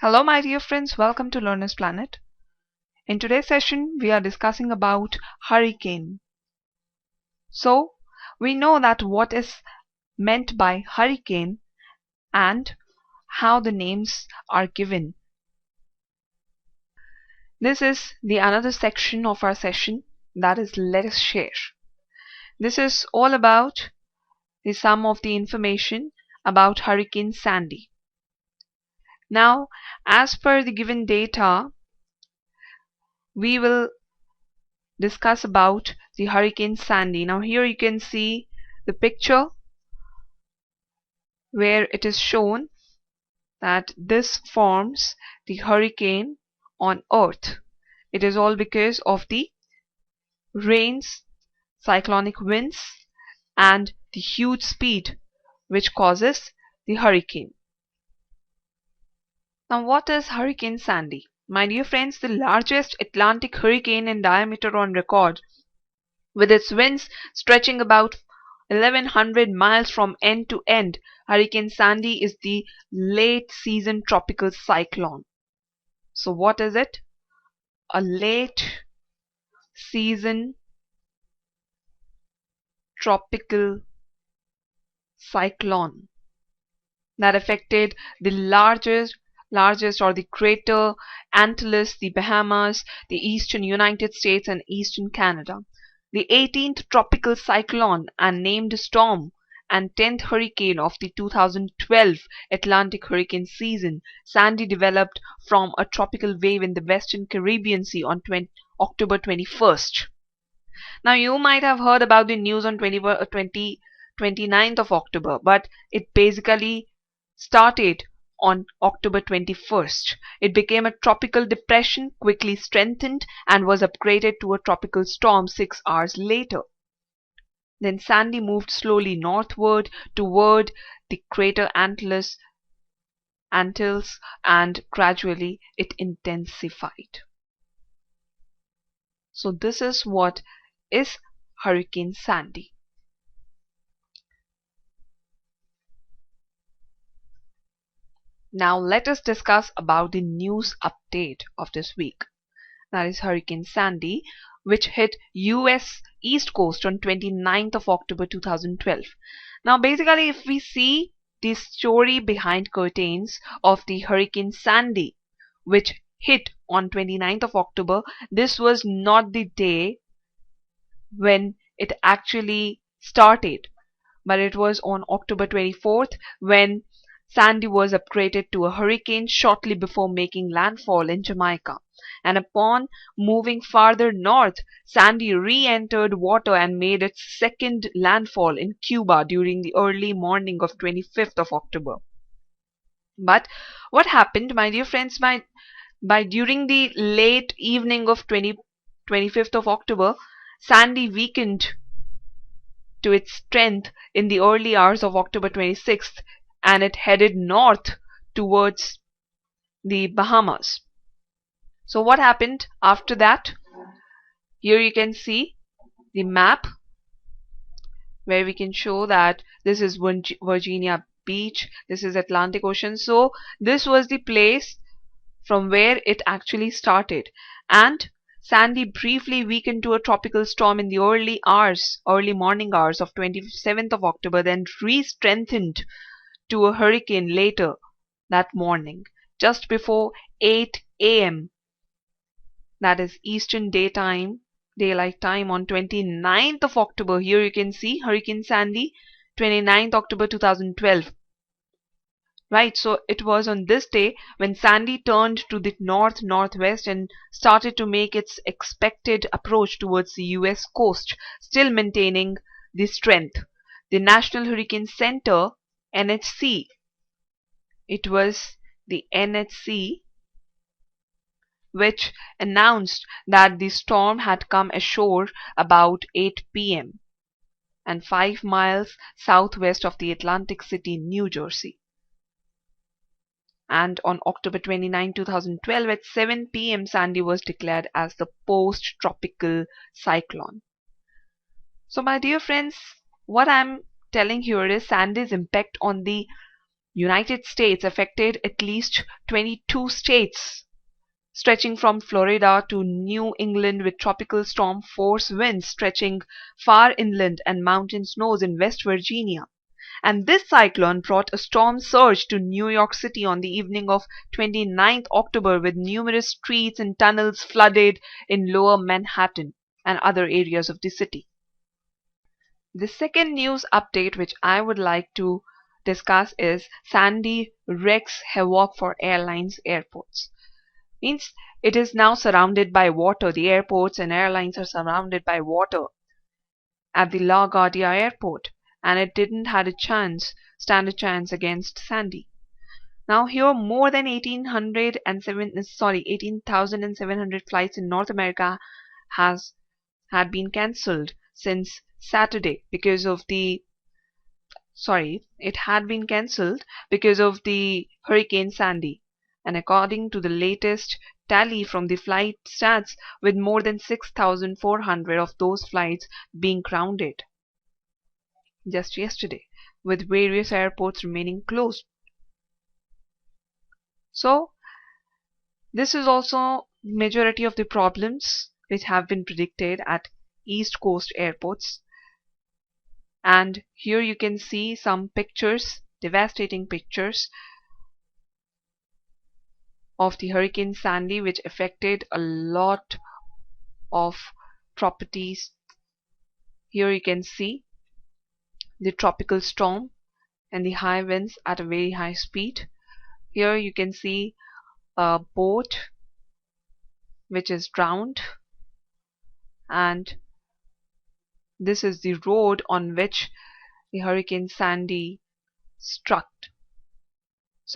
Hello my dear friends, welcome to Learner's Planet. In today's session, we are discussing about hurricane. So, we know that what is meant by hurricane and how the names are given. This is the another section of our session, that is let us share. This is all about some of the information about Hurricane Sandy. Now, as per the given data, we will discuss about the Hurricane Sandy. Now here you can see the picture where it is shown that this forms the hurricane on Earth. It is all because of the rains, cyclonic winds and the huge speed which causes the hurricane. Now what is Hurricane Sandy? My dear friends, the largest Atlantic hurricane in diameter on record, with its winds stretching about 1100 miles from end to end. Hurricane Sandy is the late season tropical cyclone. So what is it? A late season tropical cyclone that affected the largest or the Greater Antilles, the Bahamas, the eastern United States and eastern Canada. The 18th tropical cyclone and named storm and 10th hurricane of the 2012 Atlantic hurricane season, Sandy developed from a tropical wave in the Western Caribbean Sea on October 21st. Now you might have heard about the news on 29th of October, but it basically started on October 21st. It became a tropical depression, quickly strengthened, and was upgraded to a tropical storm 6 hours later. Then Sandy moved slowly northward toward the Greater Antilles, and gradually it intensified. So this is what is Hurricane Sandy. Now let us discuss about the news update of this week. That is Hurricane Sandy, which hit US East Coast on 29th of October 2012. Now basically if we see the story behind curtains of the Hurricane Sandy, which hit on 29th of October, this was not the day when it actually started, but it was on October 24th when Sandy was upgraded to a hurricane shortly before making landfall in Jamaica. And upon moving farther north, Sandy re-entered water and made its second landfall in Cuba during the early morning of 25th of October. But what happened, my dear friends, by during the late evening of 25th of October, Sandy weakened to its strength in the early hours of October 26th, and it headed north towards the Bahamas. So what happened after that? Here you can see the map where we can show that this is Virginia Beach, this is Atlantic Ocean. So this was the place from where it actually started, and Sandy briefly weakened to a tropical storm in the early morning hours of 27th of October, then re-strengthened to a hurricane later that morning, just before 8 a.m. that is Eastern Daylight Time on 29th of October. Here you can see Hurricane Sandy, 29th October 2012. Right, so it was on this day when Sandy turned to the northwest and started to make its expected approach towards the US coast, still maintaining the strength. The National Hurricane Center, NHC, it was the NHC which announced that the storm had come ashore about 8 p.m. and 5 miles southwest of the Atlantic City, New Jersey. And on October 29, 2012 at 7 p.m. Sandy was declared as the post-tropical cyclone. So my dear friends, what I'm telling here is Sandy's impact on the United States affected at least 22 states, stretching from Florida to New England, with tropical storm force winds stretching far inland and mountain snows in West Virginia. And this cyclone brought a storm surge to New York City on the evening of 29th October, with numerous streets and tunnels flooded in lower Manhattan and other areas of the city. The second news update which I would like to discuss is Sandy wreaks havoc for airlines airports. Means it is now surrounded by water. The airports and airlines are surrounded by water at the LaGuardia airport, and it didn't stand a chance against Sandy. Now here more than 18,700 flights in North America had been cancelled since Saturday because of the it had been cancelled because of the Hurricane Sandy. And according to the latest tally from the flight stats, with more than 6,400 of those flights being grounded just yesterday, with various airports remaining closed. So this is also majority of the problems which have been predicted at East Coast airports. And here you can see some pictures, devastating pictures of the Hurricane Sandy, which affected a lot of properties. Here you can see the tropical storm and the high winds at a very high speed. Here you can see a boat which is drowned, and this is the road on which the Hurricane Sandy struck.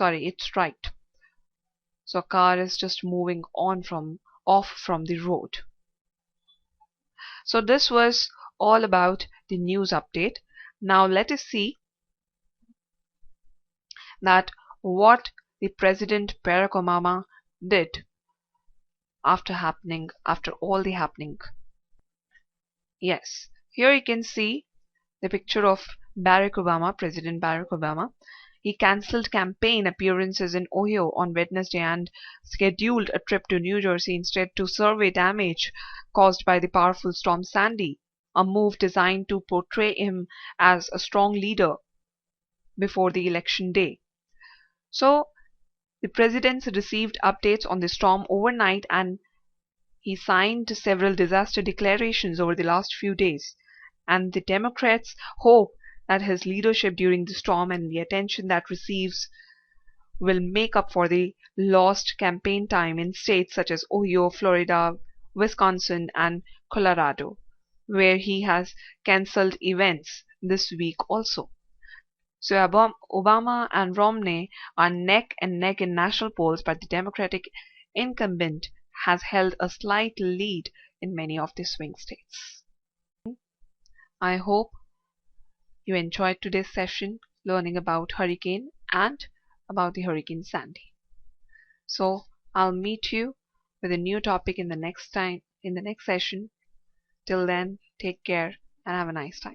It struck. So a car is just moving off from the road. So this was all about the news update. Now let us see that what the President Barack Obama did after all the happening. Yes, here you can see the picture of President Barack Obama. He cancelled campaign appearances in Ohio on Wednesday and scheduled a trip to New Jersey instead to survey damage caused by the powerful storm Sandy, a move designed to portray him as a strong leader before the election day. So the president received updates on the storm overnight, and he signed several disaster declarations over the last few days. And the Democrats hope that his leadership during the storm and the attention that receives will make up for the lost campaign time in states such as Ohio, Florida, Wisconsin, and Colorado, where he has cancelled events this week also. So Obama and Romney are neck and neck in national polls, but the Democratic incumbent has held a slight lead in many of the swing states. I hope you enjoyed today's session learning about hurricane and about the Hurricane Sandy. So I'll meet you with a new topic in the next session. Till then, take care and have a nice time.